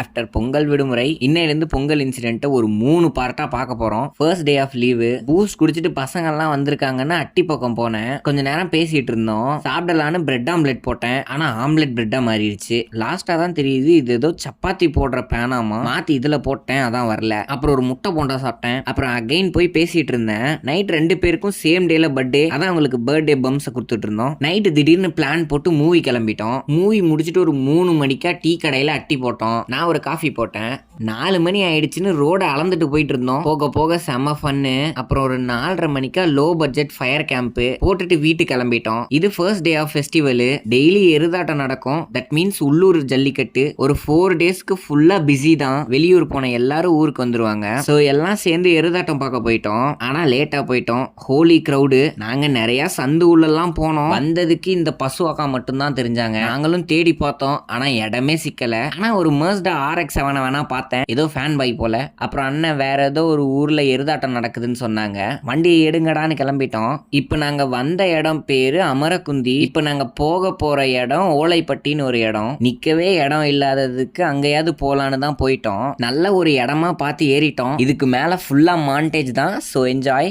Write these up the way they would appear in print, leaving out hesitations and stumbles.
After Pongal விடுமுறை இன்னையிலிருந்து Pongal incident ஒரு 3 பார்ட்டா பார்க்க போறோம். First day of leave. Boost குடிச்சிட்டு பசங்க எல்லாம் வந்திருக்காங்கன்னு அட்டி பக்கம் போனேன். கொஞ்ச நேரம் பேசிட்டு இருந்தோம். சாப்பிடலான்னு பிரெட் ஆம்லெட் போட்டேன். ஆனா ஆம்லெட் பிரெட்டா மாறிடுச்சு. லாஸ்டா தான் தெரியுது இது ஏதோ சப்பாத்தி போடுற பேனாமா. மாத்தி இதுல போட்டேன், அதான் வரல. அப்புறம் ஒரு முட்டை போண்டா சாப்பிட்டேன். அப்புறம் அகைன் போய் பேசிட்டு இருந்தேன். நைட் 2 பேருக்கும் சேம் டேல பர்த்டே. அதான் அவங்களுக்கு பர்த்டே பம்ஸ் கொடுத்துட்டு இருந்தோம். நைட்டு திடீர்னு பிளான் போட்டு மூவி கிளம்பிட்டோம். மூவி முடிச்சுட்டு ஒரு 3 மணிக்கா டீ கடையில அட்டி போட்டோம். நான் ஒரு காஃபி போட்டேன். 4 மணி ஆயிடுச்சுன்னு ரோட அளந்துட்டு போயிட்டு இருந்தோம். போக போக செம்ம ஃபன்னு. அப்புறம் ஒரு 4:30 மணிக்கா லோ பட்ஜெட் ஃபயர் கேம்ப் போட்டுட்டு வீட்டுக்கு கிளம்பிட்டோம். இது first day of festival. Daily எருதாட்டம் நடக்கும். தட் மீன்ஸ் உள்ளூர் ஜல்லிக்கட்டு. ஒரு 4 டேஸ்க்கு ஃபுல்லா பிஸி தான். வெளியூர் போன எல்லாரும் ஊருக்கு வந்துருவாங்க. சோ எல்லாம் சேர்ந்து எருதாட்டம் பார்க்க போயிட்டோம். ஆனா லேட்டா போயிட்டோம். ஹோலி கிரௌடு. நாங்க நிறைய சந்து உள்ளெல்லாம் போனோம். வந்ததுக்கு இந்த பசு அக்கா மட்டும் தான் தெரிஞ்சாங்க. நாங்களும் தேடி பார்த்தோம். ஆனா இடமே சிக்கல. ஆனா ஒரு மர்ஸ்டா RX-7 வேணா பார்த்தேன். ஏதோ ஃபேன் பை போல. அப்புறம் அண்ணன் வேற ஏதோ ஒரு ஊர்ல எருதாட்டம் நடக்குதுன்னு சொன்னாங்க. வண்டியை எடுங்கடான்னு கிளம்பிட்டோம். இப்ப நாங்க வந்த இடம் பேரு அமரகுந்தி. இப்ப நாங்க போக போற இடம் ஓலைப்பட்டின்னு ஒரு இடம். நிக்கவே இடம் இல்லாததுக்கு அங்கேயாவது போலான்னு தான் போயிட்டோம். நல்ல ஒரு இடமா பார்த்து ஏறிட்டோம். இதுக்கு மேல ஃபுல்லா மாண்டேஜ் தான். So enjoy.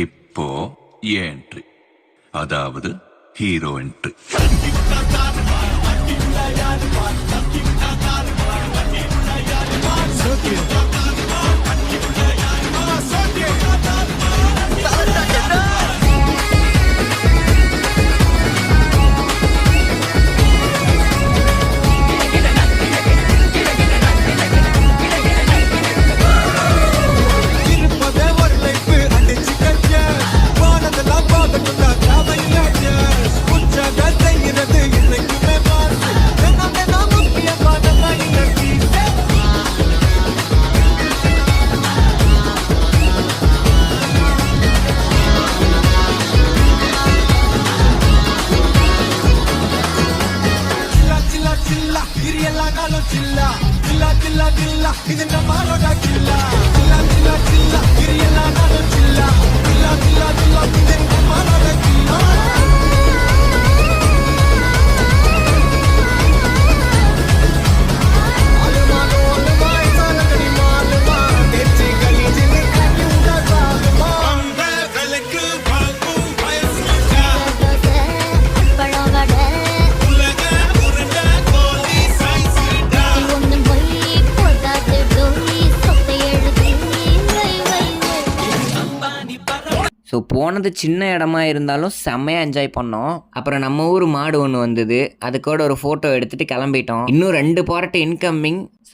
இப்போ என்ட்ரி, அதாவது ஹீரோ என்ட்ரி. இது நம்மளோட கில்லா கில்லா கில்லா கில்லா கிரியலா நானோ கில்லா கில்லா கில்லா கில்லா இது நம்மளோட கில்லா ஆலுமானோ ஆலுமாய் சாலங்கடி மாலுமா தெச்சி கலி ஜினி காட்டி உடா சாலுமா அந்த கலக்கு பாக்கும் வயசுடா பழவட உலக உருண்ட கோலி சைஸ்டா ஒன்னு போய் போடாத டோரி சொத்தை எழுதி வை வை ஸோ போனது சின்ன இடமா இருந்தாலும் செம்மையா என்ஜாய் பண்ணோம். அப்புறம் நம்ம ஊர் மாடு ஒன்று வந்தது. அதுக்கூட ஒரு ஃபோட்டோ எடுத்துட்டு கிளம்பிட்டோம். இன்னும் 2 பார்ட் இன்கமிங்.